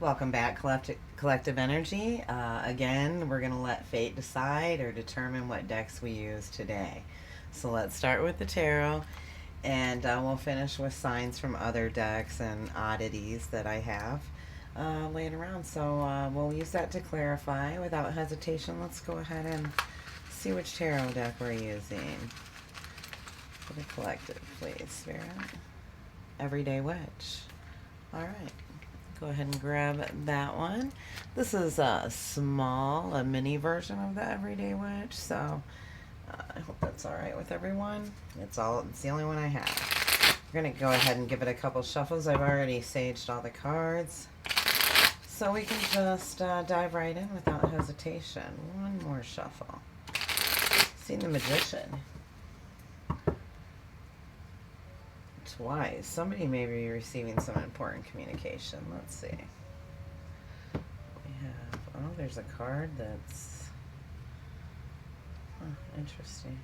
Welcome back, Collective Energy. Again, we're going to let fate decide or determine what decks we use today. So let's start with the tarot, and we'll finish with signs from other decks and oddities that I have laying around. So we'll use that to clarify. Without hesitation, let's go ahead and see which tarot deck we're using. For the collective, please, Spirit. Everyday Witch. All right. Go ahead and grab that one. This is a mini version of the Everyday Witch, so I hope that's all right with everyone. It's the only one I have. We're gonna go ahead and give it a couple shuffles. I've already saged all the cards, so we can just dive right in without hesitation. One more shuffle. See the Magician. Twice. Somebody may be receiving some important communication. Let's see. We have, oh, there's a card that's interesting.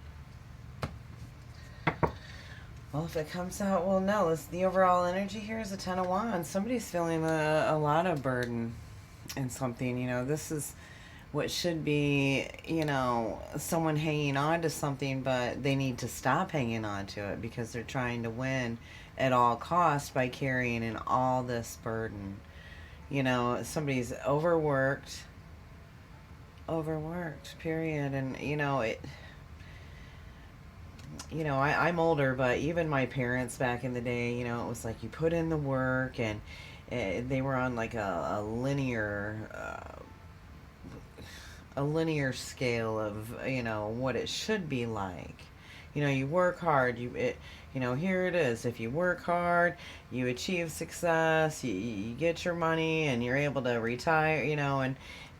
Well, if it comes out, we'll know. The overall energy here is a Ten of Wands. Somebody's feeling a lot of burden in something. This is what should be, someone hanging on to something, but they need to stop hanging on to it because they're trying to win at all costs by carrying in all this burden. Somebody's overworked, period. And, I'm older, but even my parents back in the day, it was like you put in the work, and they were on like a linear scale of what it should be like. You work hard, here it is. If you work hard, you achieve success, you get your money, and you're able to retire,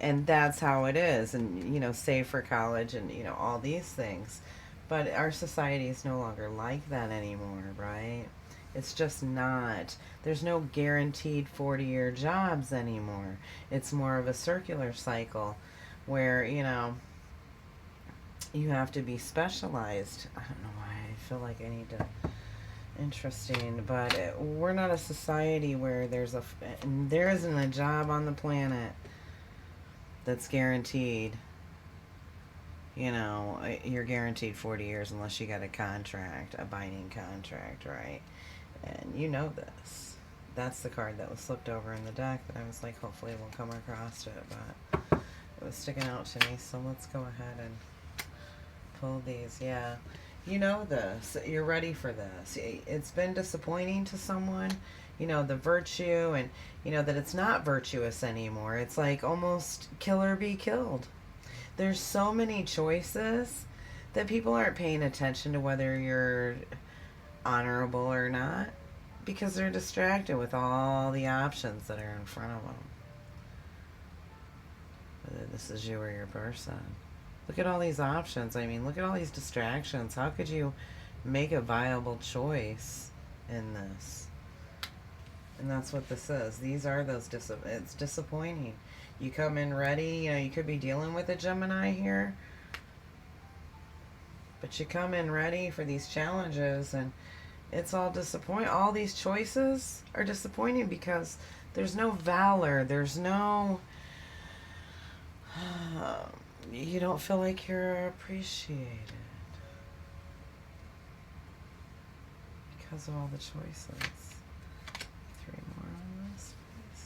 and that's how it is. And save for college, and all these things. But our society is no longer like that anymore, right? It's just not. There's no guaranteed 40-year jobs anymore. It's more of a circular cycle where, you have to be specialized. I don't know why I feel like I need to... Interesting, but we're not a society where there isn't a job on the planet that's guaranteed. You're guaranteed 40 years unless you got a contract, a binding contract, right? And this. That's the card that was slipped over in the deck, but I was like, hopefully we'll come across it, but it was sticking out to me, so let's go ahead and pull these. Yeah, this. You're ready for this. It's been disappointing to someone, the virtue, and, that it's not virtuous anymore. It's like almost kill or be killed. There's so many choices that people aren't paying attention to whether you're honorable or not because they're distracted with all the options that are in front of them. Whether this is you or your person. Look at all these options. I mean, look at all these distractions. How could you make a viable choice in this? And that's what this is. These are those it's disappointing. You come in ready, you could be dealing with a Gemini here. But you come in ready for these challenges, and it's all disappointing. All these choices are disappointing because there's no valor. There's no... you don't feel like you're appreciated because of all the choices. 3 more on this, please.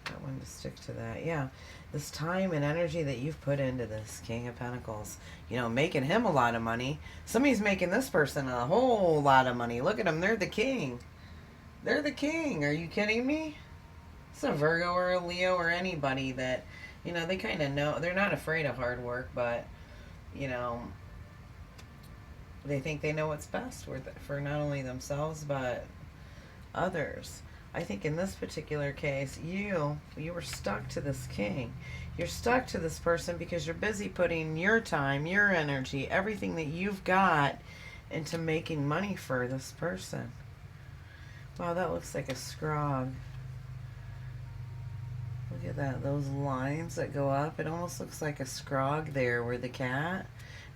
Got one to stick to that. Yeah, this time and energy that you've put into this King of Pentacles, making him a lot of money. Somebody's making this person a whole lot of money. Look at them. They're the king. They're the king. Are you kidding me? It's a Virgo or a Leo or anybody that, they kind of know. They're not afraid of hard work, but, they think they know what's best for not only themselves, but others. I think in this particular case, you were stuck to this king. You're stuck to this person because you're busy putting your time, your energy, everything that you've got into making money for this person. Wow, that looks like a scrog. Look at that, those lines that go up. It almost looks like a scrog there where the cat.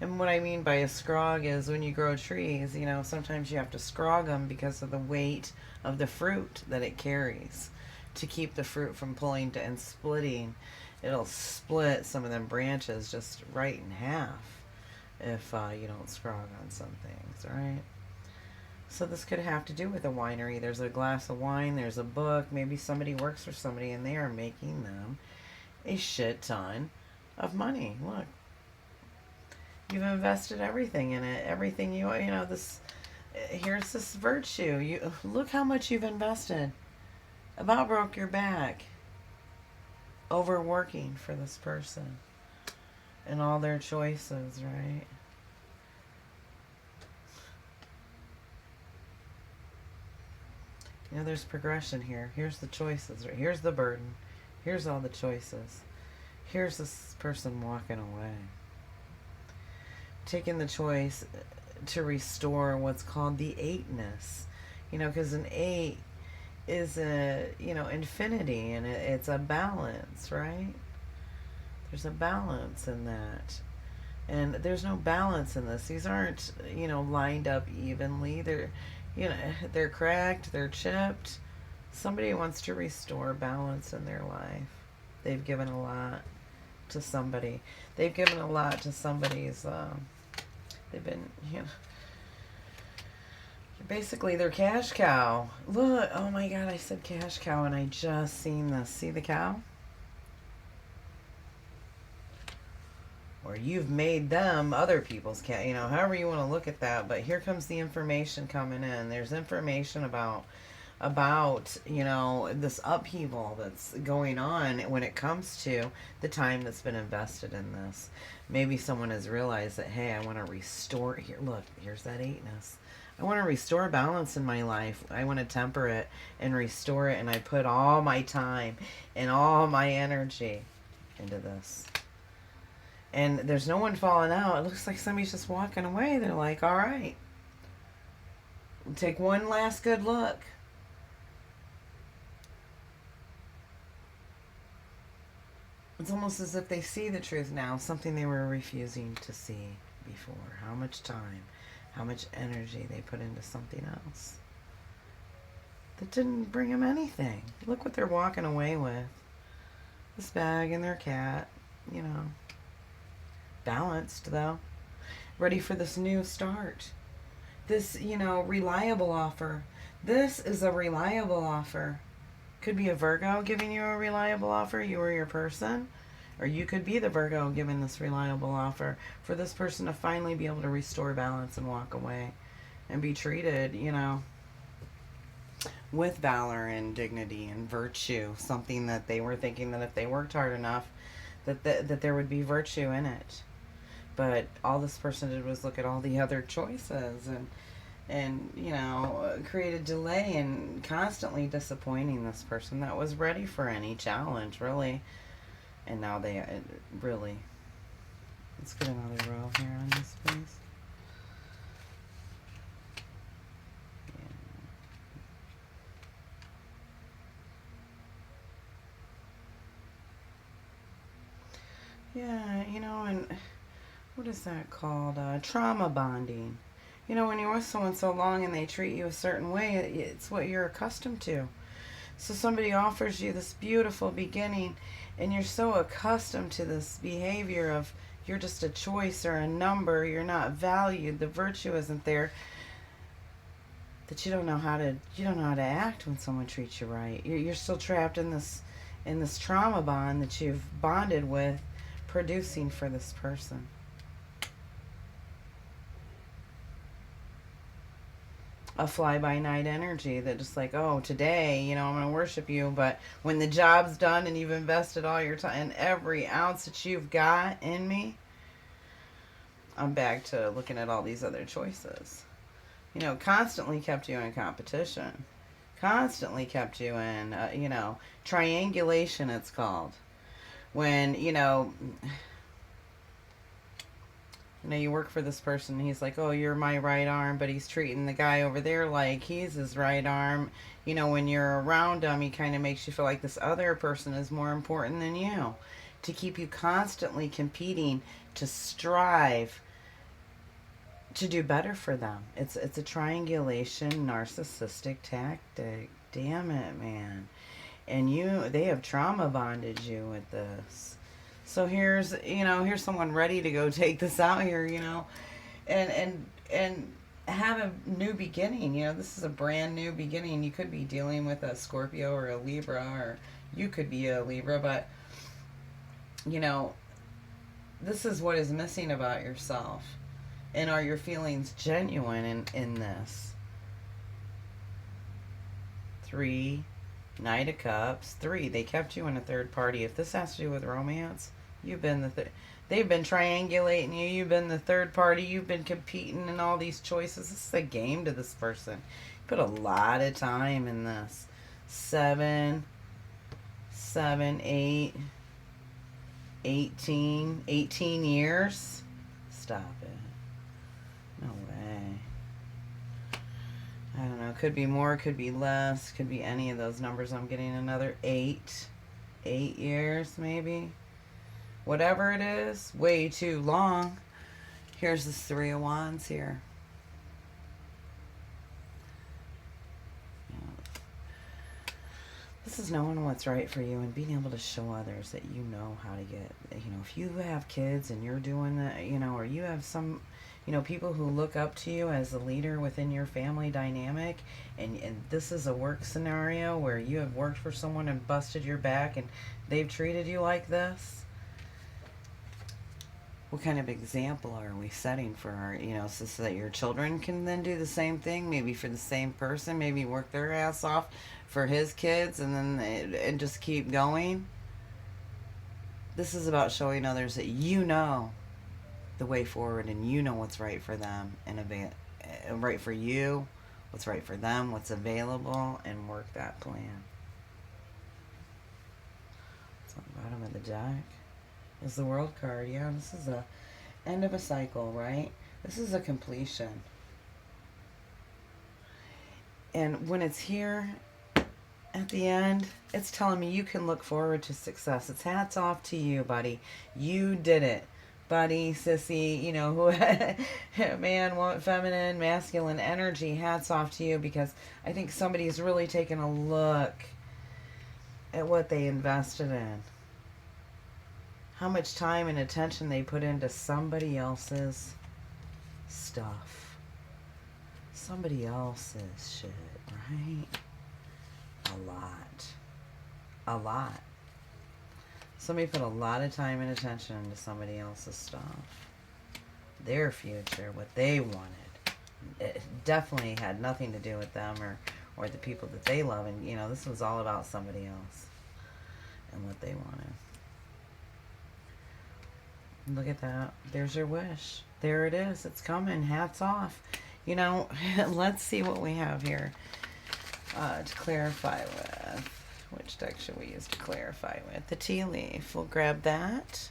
And what I mean by a scrog is when you grow trees, you know, sometimes you have to scrog them because of the weight of the fruit that it carries to keep the fruit from pulling to and splitting. It'll split some of them branches just right in half if you don't scrog on some things, right? So this could have to do with a winery. There's a glass of wine, there's a book, maybe somebody works for somebody and they are making them a shit ton of money. Look, you've invested everything in it. Everything you know, this here's this virtue. You look how much you've invested. About broke your back overworking for this person and all their choices, right? You know, there's progression here. Here's the choices. Right? Here's the burden. Here's all the choices. Here's this person walking away. Taking the choice to restore what's called the eightness. You know, because an eight is a, you know, infinity, and it's a balance, right? There's a balance in that. And there's no balance in this. These aren't, you know, lined up evenly. They're, you know, they're cracked, they're chipped. Somebody wants to restore balance in their life. They've given a lot to somebody. They've given a lot to somebody's, they've been, you know, basically their cash cow. Look, oh my God, I said cash cow and I just seen this. See the cow? Or you've made them other people's cat, you know, however you want to look at that. But here comes the information coming in. There's information about, you know, this upheaval that's going on when it comes to the time that's been invested in this. Maybe someone has realized that, hey, I want to restore here. Look, here's that eightness. I want to restore balance in my life. I want to temper it and restore it. And I put all my time and all my energy into this. And there's no one falling out. It looks like somebody's just walking away. They're like, all right, we'll take one last good look. It's almost as if they see the truth now, something they were refusing to see before. How much time, how much energy they put into something else that didn't bring them anything. Look what they're walking away with. This bag and their cat, you know. Balanced, though. Ready for this new start. This, you know, reliable offer. This is a reliable offer. Could be a Virgo giving you a reliable offer, you or your person. Or you could be the Virgo giving this reliable offer for this person to finally be able to restore balance and walk away and be treated, you know, with valor and dignity and virtue. Something that they were thinking that if they worked hard enough, that there would be virtue in it. But all this person did was look at all the other choices and you know, created delay and constantly disappointing this person that was ready for any challenge, really. And now they really... Let's get another row here on this, please. Yeah, you know, and what is that called? Trauma bonding. You know, when you're with someone so long and they treat you a certain way, it's what you're accustomed to. So somebody offers you this beautiful beginning, and you're so accustomed to this behavior of you're just a choice or a number, you're not valued, the virtue isn't there, that you don't know how to act when someone treats you right. You're still trapped in this trauma bond that you've bonded with, producing for this person. A fly-by-night energy that just like, oh, today, you know, I'm going to worship you, but when the job's done and you've invested all your time and every ounce that you've got in me, I'm back to looking at all these other choices. You know, constantly kept you in competition. Constantly kept you in, you know, triangulation it's called. When, you know, you work for this person, he's like, oh, you're my right arm, but he's treating the guy over there like he's his right arm. You know, when you're around him, he kind of makes you feel like this other person is more important than you, to keep you constantly competing, to strive to do better for them. It's a triangulation narcissistic tactic. Damn it, man. And they have trauma bonded you with this. So here's someone ready to go take this out here, and have a new beginning. This is a brand new beginning. You could be dealing with a Scorpio or a Libra, or you could be a Libra, but this is what is missing about yourself. And are your feelings genuine in this? 3, Knight of Cups. 3, they kept you in a third party. If this has to do with romance, you've been they've been triangulating you. You've been the third party. You've been competing in all these choices. This is a game to this person. You put a lot of time in this. 7, 8, 18 years. Stop it. No way. I don't know. Could be more, could be less, could be any of those numbers. I'm getting another 8 years maybe. Whatever it is, way too long. Here's this 3 of Wands here. This is knowing what's right for you and being able to show others that you know how to get, if you have kids and you're doing that, or you have some, people who look up to you as a leader within your family dynamic, and this is a work scenario where you have worked for someone and busted your back and they've treated you like this. What kind of example are we setting for our, so that your children can then do the same thing, maybe for the same person, maybe work their ass off for his kids and just keep going? This is about showing others that you know the way forward and you know what's right for them and right for you, what's right for them, what's available, and work that plan. It's on the bottom of the deck is the World card. Yeah, this is the end of a cycle, right? This is a completion. And when it's here at the end, it's telling me you can look forward to success. It's hats off to you, buddy. You did it. Buddy, sissy, man, woman, feminine, masculine energy, hats off to you, because I think somebody's really taken a look at what they invested in. How much time and attention they put into somebody else's stuff. Somebody else's shit, right? A lot. Somebody put a lot of time and attention into somebody else's stuff. Their future, what they wanted. It definitely had nothing to do with them or the people that they love. And, this was all about somebody else and what they wanted. Look at that. There's your wish. There it is. It's coming. Hats off. Let's see what we have here to clarify with. Which deck should we use to clarify with? The tea leaf. We'll grab that.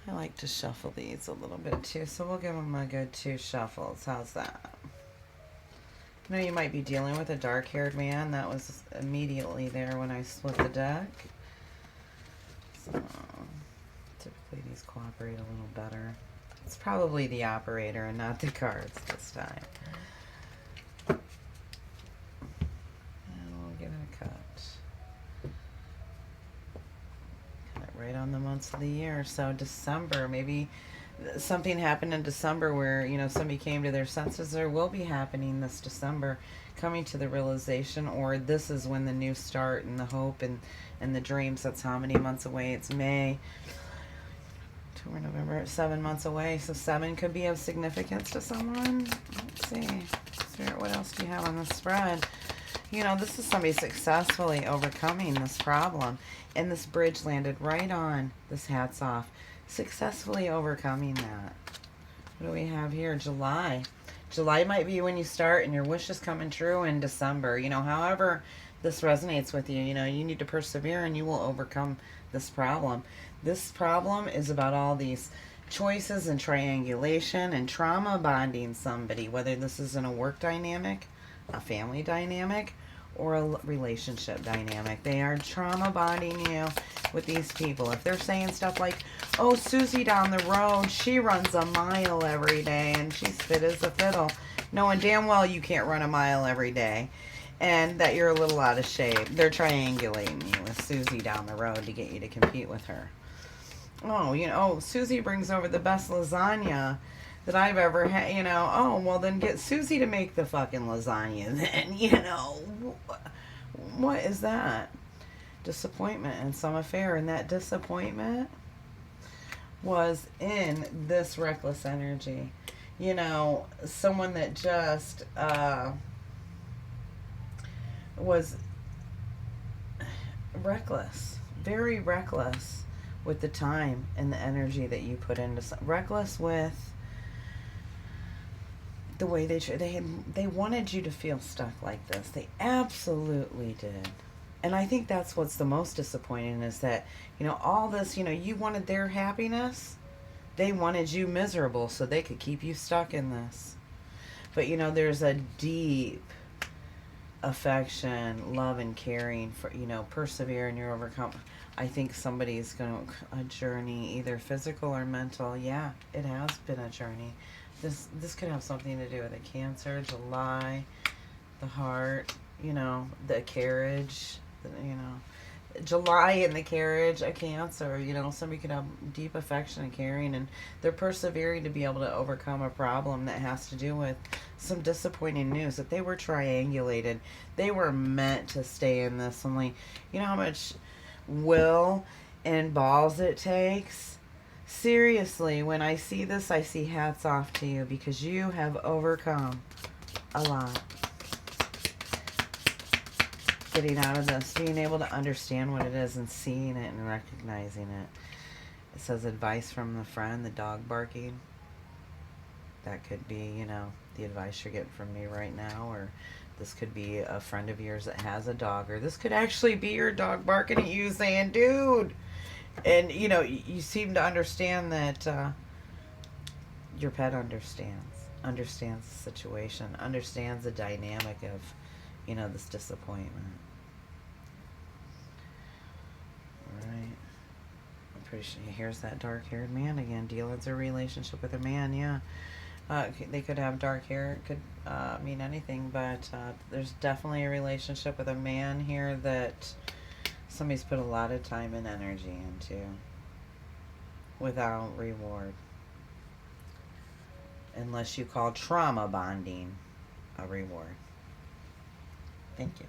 I like to shuffle these a little bit too, so we'll give them a good 2 shuffles. How's that? You might be dealing with a dark-haired man. That was immediately there when I split the deck. So typically these cooperate a little better. It's probably the operator and not the cards this time. And we'll give it a cut. Cut it right on the months of the year. So December, maybe something happened in December where, somebody came to their senses. There will be happening this December, coming to the realization, or this is when the new start and the hope and the dreams. That's how many months away. It's May. October, November, 7 months away. So 7 could be of significance to someone. Let's see. Spirit, what else do you have on the spread? This is somebody successfully overcoming this problem. And this bridge landed right on this hats off. Successfully overcoming that. What do we have here? July. July might be when you start and your wish is coming true in December. However this resonates with you, you need to persevere and you will overcome this problem. This problem is about all these choices and triangulation and trauma bonding somebody, whether this is in a work dynamic, a family dynamic, or a relationship dynamic. They are trauma bonding you with these people. If they're saying stuff like, oh, Susie down the road, she runs a mile every day and she's fit as a fiddle, knowing damn well you can't run a mile every day and that you're a little out of shape. They're triangulating you with Susie down the road to get you to compete with her. Oh, you know, oh, Susie brings over the best lasagna that I've ever had, you know. Oh, well, then get Susie to make the fucking lasagna then, you know. What is that? Disappointment in some affair, and that disappointment was in this reckless energy. You know, someone that just was reckless, very reckless with the time and the energy that you put into reckless with the way they wanted you to feel stuck like this. They absolutely did. And I think that's what's the most disappointing is that, you know, all this, you know, you wanted their happiness. They wanted you miserable so they could keep you stuck in this. But, you know, there's a deep affection, love, and caring for, you know, persevere and you're overcome. I think somebody's going to a journey, either physical or mental. Yeah, it has been a journey. This could have something to do with a Cancer, July, the heart, you know, the carriage, you know, July in the carriage, a Cancer, you know, somebody could have deep affection and caring, and they're persevering to be able to overcome a problem that has to do with some disappointing news that they were triangulated. They were meant to stay in this. Only, you know how much will and balls it takes? Seriously, when I see this, I see hats off to you because you have overcome a lot. Getting out of this, being able to understand what it is and seeing it and recognizing it. It says advice from the friend, the dog barking. That could be, you know, the advice you're getting from me right now, or this could be a friend of yours that has a dog, or this could actually be your dog barking at you saying, dude. And, you know, you seem to understand that your pet understands the situation, understands the dynamic of, you know, this disappointment. All right. I'm pretty sure, here's that dark-haired man again. Dealing a relationship with a man, yeah. They could have dark hair. It could mean anything, but there's definitely a relationship with a man here that somebody's put a lot of time and energy into without reward. Unless you call trauma bonding a reward. Thank you.